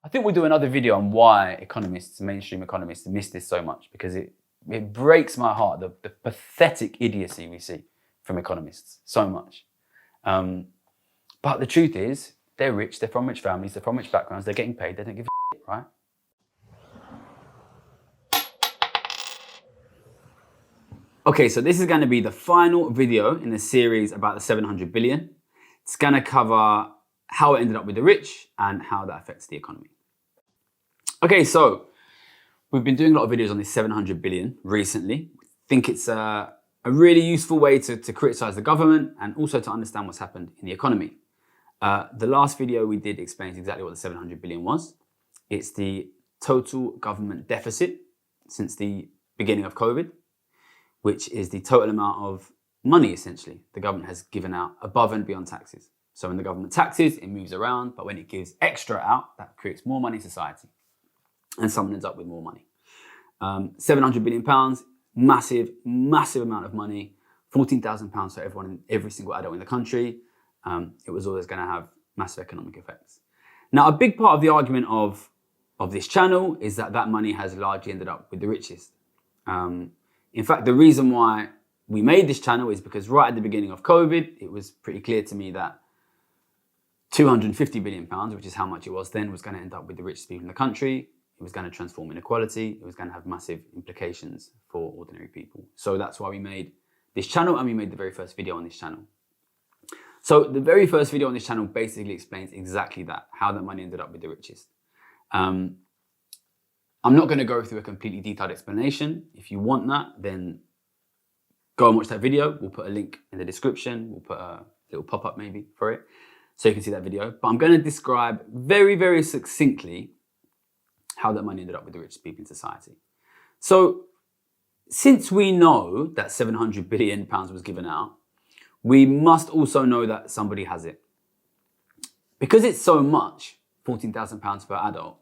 I think we'll do another video on why economists, mainstream economists, miss this so much, because it breaks my heart, the pathetic idiocy we see from economists so much. But the truth is, they're rich, they're from rich families, they're from rich backgrounds, they're getting paid, they don't give a shit, right? Okay, so this is going to be the final video in the series about the 700 billion. It's going to cover how it ended up with the rich and how that affects the economy. Okay, so we've been doing a lot of videos on this 700 billion recently. I think it's a really useful way to criticize the government and also to understand what's happened in the economy. The last video we did explains exactly what the 700 billion was. It's the total government deficit since the beginning of COVID, which is the total amount of money, essentially, the government has given out above and beyond taxes. So when the government taxes, it moves around, but when it gives extra out, that creates more money in society. And someone ends up with more money. 700 billion pounds, massive, massive amount of money. 14,000 pounds for everyone, every single adult in the country. It was always going to have massive economic effects. Now, a big part of the argument of this channel is that money has largely ended up with the richest. In fact, the reason why we made this channel is because right at the beginning of COVID, it was pretty clear to me that 250 billion pounds, which is how much it was then, was going to end up with the richest people in the country. It was going to transform inequality. It was going to have massive implications for ordinary people. So that's why we made this channel, and we made the very first video on this channel. So the very first video on this channel basically explains exactly that, how that money ended up with the richest. I'm not going to go through a completely detailed explanation. If you want that, then go and watch that video. We'll put a link in the description. We'll put a little pop-up maybe for it, so you can see that video. But I'm going to describe very, very succinctly how that money ended up with the richest people in society. So since we know that 700 billion pounds was given out, we must also know that somebody has it. Because it's so much, 14,000 pounds per adult,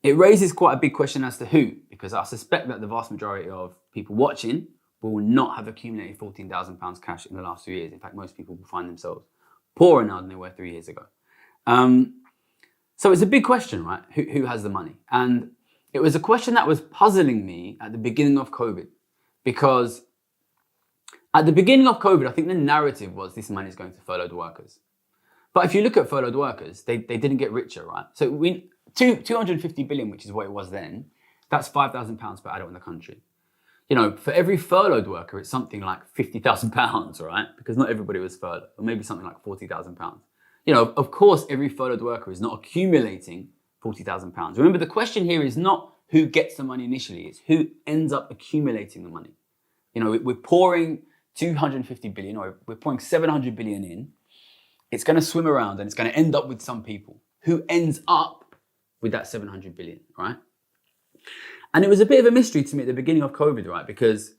it raises quite a big question as to who, because I suspect that the vast majority of people watching will not have accumulated 14,000 pounds cash in the last 2 years. In fact, most people will find themselves poorer now than they were 3 years ago. So it's a big question, right? Who has the money? And it was a question that was puzzling me at the beginning of COVID, because at the beginning of COVID, I think the narrative was this money is going to furloughed workers. But if you look at furloughed workers, they didn't get richer, right? So 250 billion, which is what it was then, that's 5,000 pounds per adult in the country. You know, for every furloughed worker, it's something like 50,000 pounds, right? Because not everybody was furloughed, or maybe something like 40,000 pounds. You know, of course, every furloughed worker is not accumulating 40,000 pounds. Remember, the question here is not who gets the money initially, it's who ends up accumulating the money. You know, we're pouring 250 billion, or we're pouring 700 billion in. It's going to swim around and it's going to end up with some people. Who ends up with that 700 billion, right? And it was a bit of a mystery to me at the beginning of COVID, right? Because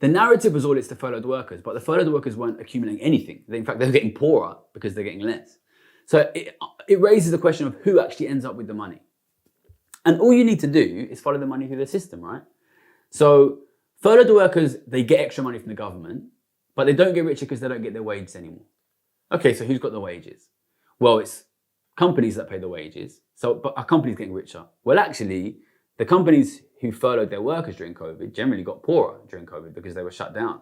the narrative was all it's the furloughed workers, but the furloughed workers weren't accumulating anything. In fact, they were getting poorer because they're getting less. So it raises the question of who actually ends up with the money. And all you need to do is follow the money through the system, right? So furloughed workers, they get extra money from the government, but they don't get richer because they don't get their wages anymore. Okay, so who's got the wages? Well, it's companies that pay the wages. So, but are companies getting richer? Well, actually, the companies who furloughed their workers during COVID generally got poorer during COVID because they were shut down.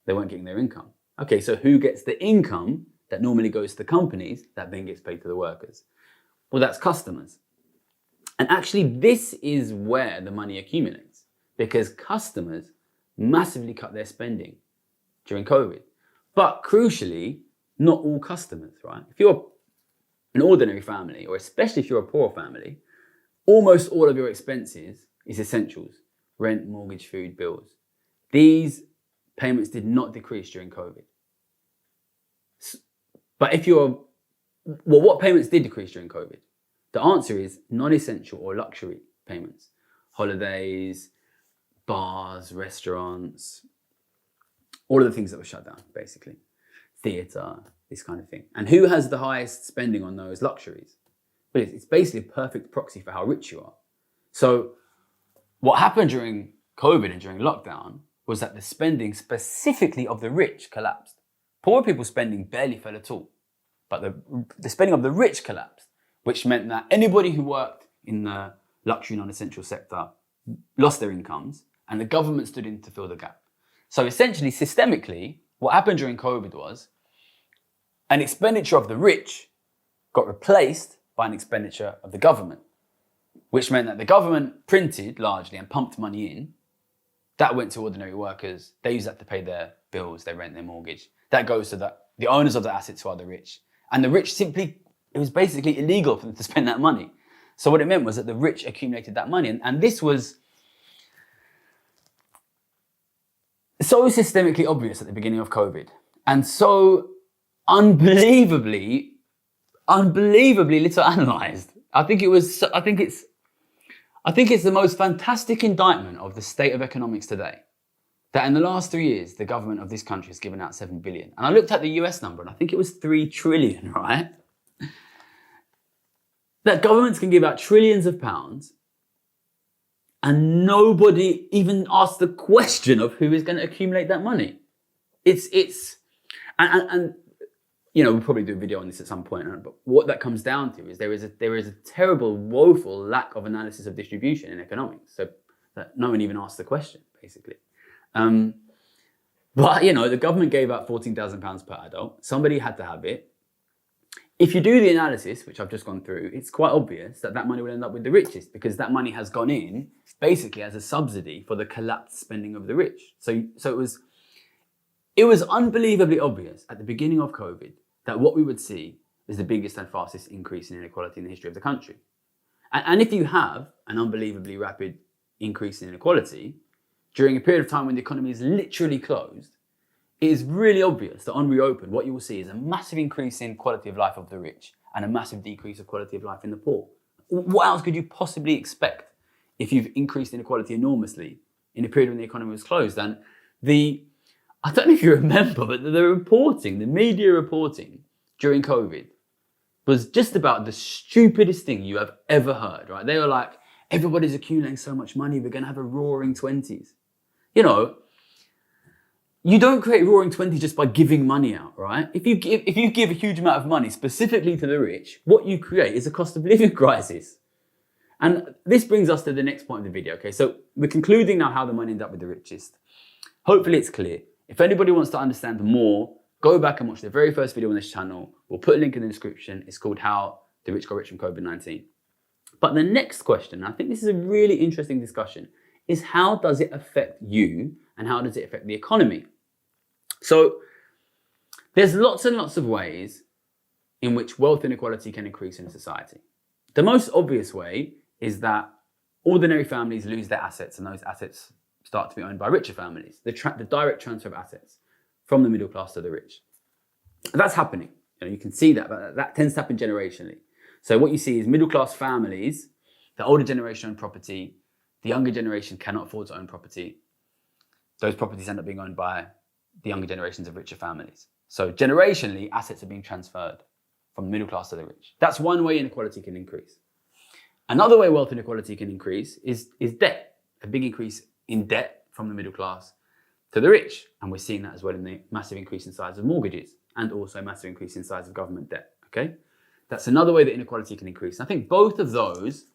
They weren't getting their income. Okay, so who gets the income that normally goes to the companies that then gets paid to the workers? Well, that's customers. And actually, this is where the money accumulates, because customers massively cut their spending during COVID. But crucially, not all customers, right? If you're an ordinary family, or especially if you're a poor family, almost all of your expenses is essentials: rent, mortgage, food, bills. These payments did not decrease during COVID. But what payments did decrease during COVID? The answer is non-essential or luxury payments. Holidays, bars, restaurants, all of the things that were shut down, basically. Theatre, this kind of thing. And who has the highest spending on those luxuries? Well, it's basically a perfect proxy for how rich you are. So what happened during COVID and during lockdown was that the spending specifically of the rich collapsed. Poor people's spending barely fell at all, but the spending of the rich collapsed, which meant that anybody who worked in the luxury non-essential sector lost their incomes, and the government stood in to fill the gap. So essentially, systemically, what happened during COVID was an expenditure of the rich got replaced by an expenditure of the government, which meant that the government printed largely and pumped money in. That went to ordinary workers. They use that to pay their bills, their rent, their mortgage. That goes to the owners of the assets who are the rich. And the rich simply, it was basically illegal for them to spend that money. So what it meant was that the rich accumulated that money. And this was so systemically obvious at the beginning of COVID, and so unbelievably little analysed. I think it's the most fantastic indictment of the state of economics today, that in the last 3 years, the government of this country has given out 7 billion. And I looked at the US number, and I think it was 3 trillion, right? That governments can give out trillions of pounds, and nobody even asked the question of who is going to accumulate that money. And you know, we'll probably do a video on this at some point, but what that comes down to is there is a terrible, woeful lack of analysis of distribution in economics. So that no one even asked the question, basically. But, you know, the government gave out £14,000 per adult. Somebody had to have it. If you do the analysis, which I've just gone through, it's quite obvious that that money will end up with the richest, because that money has gone in basically as a subsidy for the collapsed spending of the rich. So it was unbelievably obvious at the beginning of COVID that what we would see is the biggest and fastest increase in inequality in the history of the country. And if you have an unbelievably rapid increase in inequality during a period of time when the economy is literally closed, it is really obvious that on reopen, what you will see is a massive increase in quality of life of the rich and a massive decrease of quality of life in the poor. What else could you possibly expect if you've increased inequality enormously in a period when the economy was closed? And I don't know if you remember, but the media reporting during COVID was just about the stupidest thing you have ever heard, right? They were like, everybody's accumulating so much money, we're going to have a roaring 20s. You know, you don't create roaring 20s just by giving money out, right? If you give a huge amount of money specifically to the rich, what you create is a cost of living crisis. And this brings us to the next point of the video, okay? So we're concluding now how the money ended up with the richest. Hopefully it's clear. If anybody wants to understand more, go back and watch the very first video on this channel. We'll put a link in the description. It's called How the Rich Got Rich from COVID-19. But the next question, and I think this is a really interesting discussion, is how does it affect you and how does it affect the economy? So there's lots and lots of ways in which wealth inequality can increase in a society. The most obvious way is that ordinary families lose their assets, and those assets start to be owned by richer families. The direct transfer of assets from the middle class to the rich. That's happening. You can see that, but that tends to happen generationally. So what you see is middle class families, the older generation own property, the younger generation cannot afford to own property. Those properties end up being owned by the younger generations of richer families. So generationally, assets are being transferred from the middle class to the rich. That's one way inequality can increase. Another way wealth inequality can increase is debt. A big increase in debt from the middle class to the rich. And we're seeing that as well in the massive increase in size of mortgages and also a massive increase in size of government debt, okay? That's another way that inequality can increase. And I think both of those,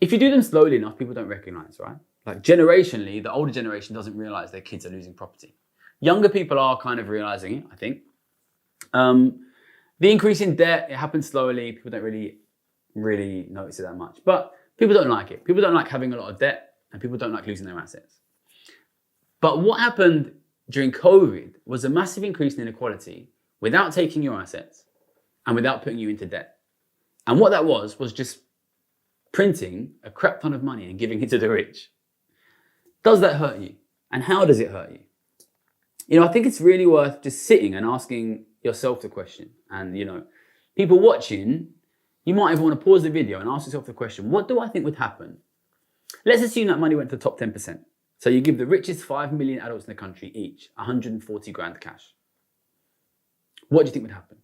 if you do them slowly enough, people don't recognize, right? Like generationally, the older generation doesn't realize their kids are losing property. Younger people are kind of realizing it, I think. The increase in debt, it happens slowly. People don't really notice it that much. But people don't like it. People don't like having a lot of debt, and people don't like losing their assets. But what happened during COVID was a massive increase in inequality without taking your assets and without putting you into debt. And what that was just printing a crap ton of money and giving it to the rich. Does that hurt you? And how does it hurt you? You know, I think it's really worth just sitting and asking yourself the question. And, you know, people watching, you might even want to pause the video and ask yourself the question, what do I think would happen? Let's assume that money went to the top 10%. So you give the richest 5 million adults in the country each 140 grand cash. What do you think would happen?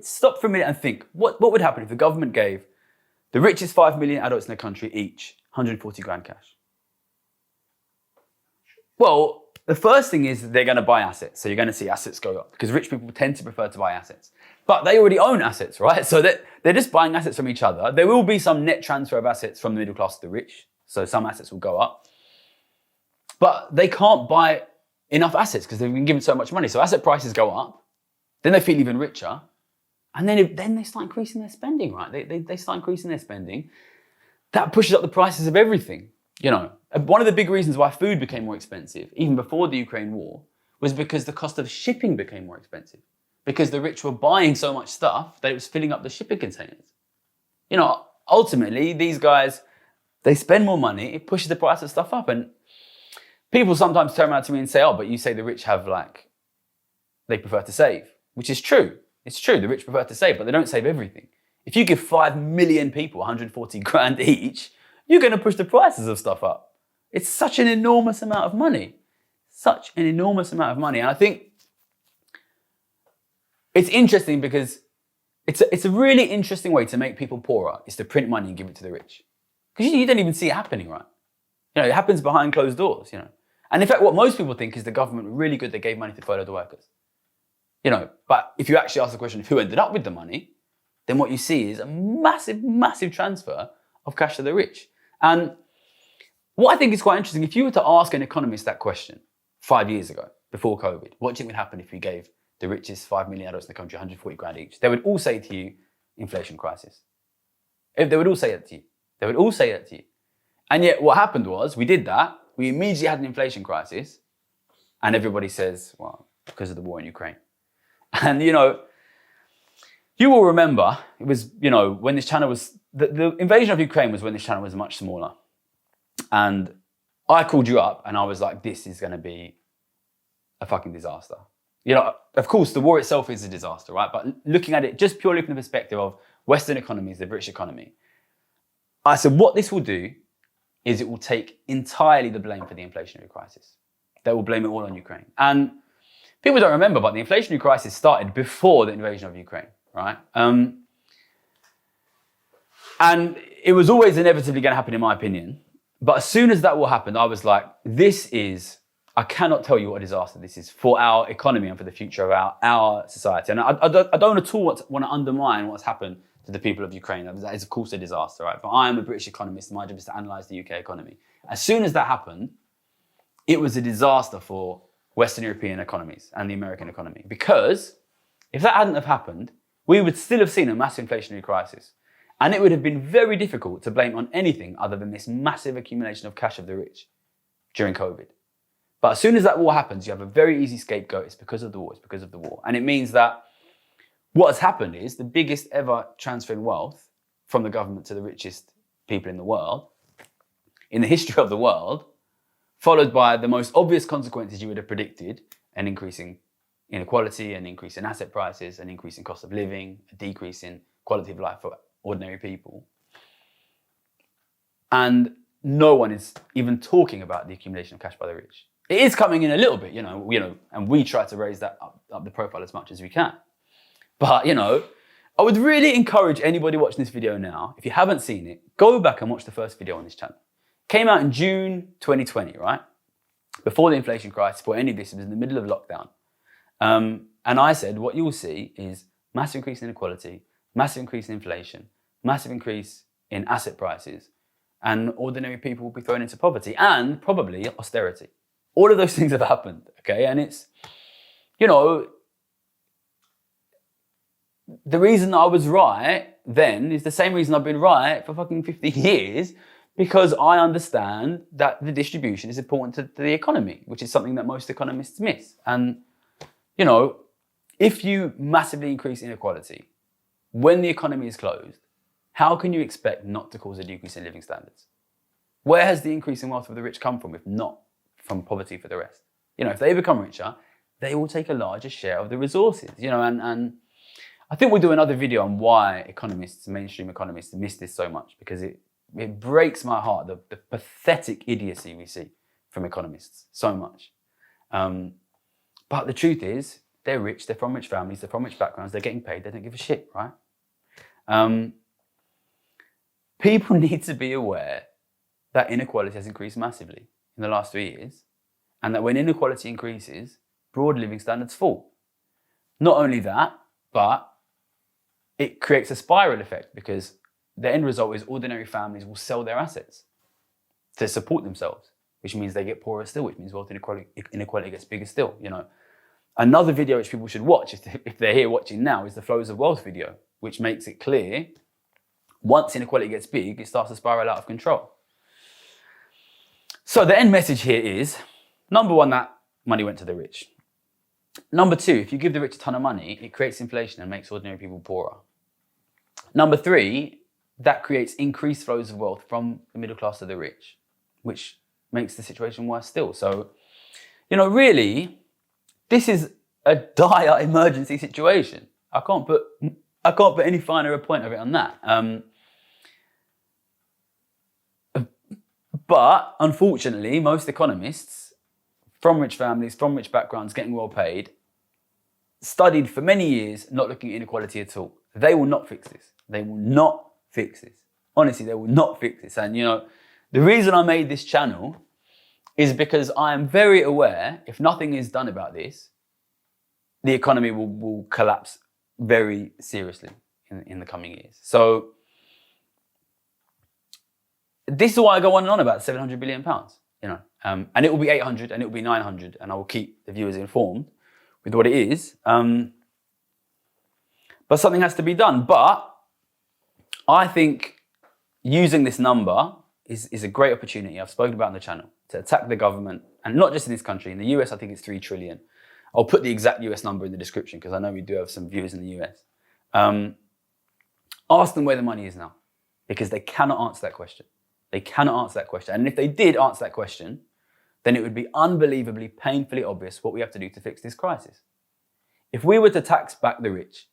Stop for a minute and think, what would happen if the government gave the richest 5 million adults in the country each 140 grand cash? Well, the first thing is they're going to buy assets. So you're going to see assets go up because rich people tend to prefer to buy assets. But they already own assets, right? So they're just buying assets from each other. There will be some net transfer of assets from the middle class to the rich. So some assets will go up. But they can't buy enough assets because they've been given so much money. So asset prices go up. Then they feel even richer. And then they start increasing their spending, right? They start increasing their spending. That pushes up the prices of everything. You know, one of the big reasons why food became more expensive, even before the Ukraine war, was because the cost of shipping became more expensive. Because the rich were buying so much stuff that it was filling up the shipping containers. You know, ultimately, these guys, they spend more money, it pushes the price of stuff up. And people sometimes turn around to me and say, oh, but you say the rich have they prefer to save, which is true. It's true, the rich prefer to save, but they don't save everything. If you give 5 million people 140 grand each, you're going to push the prices of stuff up. It's such an enormous amount of money. Such an enormous amount of money. And I think it's interesting because it's a really interesting way to make people poorer, is to print money and give it to the rich. Because you don't even see it happening, right? You know, it happens behind closed doors, you know. And in fact, what most people think is the government were really good, they gave money to furlough the workers. You know, but if you actually ask the question of who ended up with the money, then what you see is a massive, massive transfer of cash to the rich. And what I think is quite interesting, if you were to ask an economist that question 5 years ago, before COVID, what do you think would happen if we gave the richest 5 million adults in the country 140 grand each? They would all say to you, inflation crisis. They would all say that to you. They would all say that to you. And yet what happened was, we did that, we immediately had an inflation crisis, and everybody says, well, because of the war in Ukraine. And, you know, you will remember, it was, you know, when this channel was, the invasion of Ukraine was when this channel was much smaller. And I called you up and I was like, this is going to be a fucking disaster. You know, of course, the war itself is a disaster, right? But looking at it just purely from the perspective of Western economies, the British economy, I said, what this will do is it will take entirely the blame for the inflationary crisis. They will blame it all on Ukraine. And people don't remember, but the inflationary crisis started before the invasion of Ukraine, right? And it was always inevitably going to happen, in my opinion. But as soon as that war happened, I was like, I cannot tell you what a disaster this is for our economy and for the future of our society. And I don't at all want to undermine what's happened to the people of Ukraine. That is, of course, a disaster, right? But I am a British economist. My job is to analyse the UK economy. As soon as that happened, it was a disaster for Western European economies and the American economy. Because if that hadn't have happened, we would still have seen a massive inflationary crisis. And it would have been very difficult to blame on anything other than this massive accumulation of cash of the rich during COVID. But as soon as that war happens, you have a very easy scapegoat. It's because of the war. It's because of the war. And it means that what has happened is the biggest ever transfer in wealth from the government to the richest people in the world, in the history of the world, followed by the most obvious consequences you would have predicted: an increase in inequality, an increase in asset prices, an increase in cost of living, a decrease in quality of life for ordinary people. And no one is even talking about the accumulation of cash by the rich. It is coming in a little bit, you know, and we try to raise that up the profile as much as we can. But, you know, I would really encourage anybody watching this video now, if you haven't seen it, go back and watch the first video on this channel. Came out in June 2020, right? Before the inflation crisis, before any of this, it was in the middle of lockdown. And I said, what you'll see is massive increase in inequality, massive increase in inflation, massive increase in asset prices, and ordinary people will be thrown into poverty and probably austerity. All of those things have happened, okay? And it's, you know, the reason I was right then is the same reason I've been right for fucking 50 years, because I understand that the distribution is important to the economy, which is something that most economists miss. And, you know, if you massively increase inequality when the economy is closed, how can you expect not to cause a decrease in living standards? Where has the increase in wealth of the rich come from if not from poverty for the rest? You know, if they become richer, they will take a larger share of the resources, you know, and I think we'll do another video on why economists, mainstream economists, miss this so much, because it breaks my heart, the pathetic idiocy we see from economists so much. But the truth is, they're rich, they're from rich families, they're from rich backgrounds, they're getting paid, they don't give a shit, right? People need to be aware that inequality has increased massively in the last 3 years, and that when inequality increases, broad living standards fall. Not only that, but it creates a spiral effect because the end result is ordinary families will sell their assets to support themselves, which means they get poorer still, which means wealth inequality gets bigger still, you know. Another video which people should watch, if they're here watching now, is the Flows of Wealth video, which makes it clear, once inequality gets big, it starts to spiral out of control. So the end message here is, number one, that money went to the rich. Number two, if you give the rich a ton of money, it creates inflation and makes ordinary people poorer. Number three, that creates increased flows of wealth from the middle class to the rich, which makes the situation worse still. So, you know, really, this is a dire emergency situation. I can't put any finer a point of it on that. But unfortunately, most economists from rich families, from rich backgrounds, getting well paid, studied for many years, not looking at inequality at all. They will not fix this. They will not fix this. Honestly, they will not fix this. And you know, the reason I made this channel is because I am very aware if nothing is done about this, the economy will collapse very seriously in the coming years. So this is why I go on and on about £700 billion, you know, and it will be 800 and it will be 900, and I will keep the viewers informed with what it is. But something has to be done. But I think using this number is a great opportunity. I've spoken about on the channel to attack the government, and not just in this country. In the US, I think it's 3 trillion. I'll put the exact US number in the description because I know we do have some viewers in the US. Ask them where the money is now, because they cannot answer that question. They cannot answer that question. And if they did answer that question, then it would be unbelievably, painfully obvious what we have to do to fix this crisis. If we were to tax back the rich,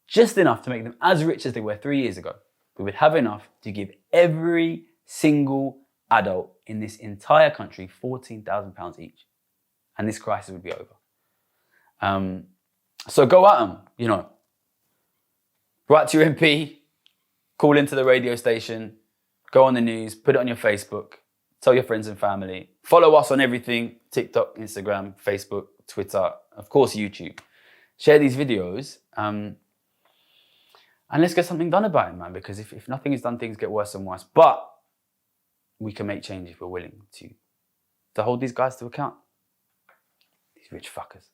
just enough to make them as rich as they were 3 years ago, we would have enough to give every single adult in this entire country £14,000 each. And this crisis would be over. So go at them, you know. Write to your MP, call into the radio station, go on the news, put it on your Facebook, tell your friends and family. Follow us on everything, TikTok, Instagram, Facebook, Twitter, of course YouTube. Share these videos, and let's get something done about it, man, because if nothing is done, things get worse and worse. But we can make change if we're willing to hold these guys to account. These rich fuckers.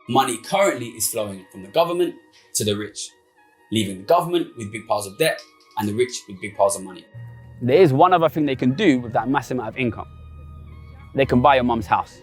Money currently is flowing from the government to the rich, leaving the government with big piles of debt and the rich with big piles of money. There is one other thing they can do with that massive amount of income. They can buy your mum's house.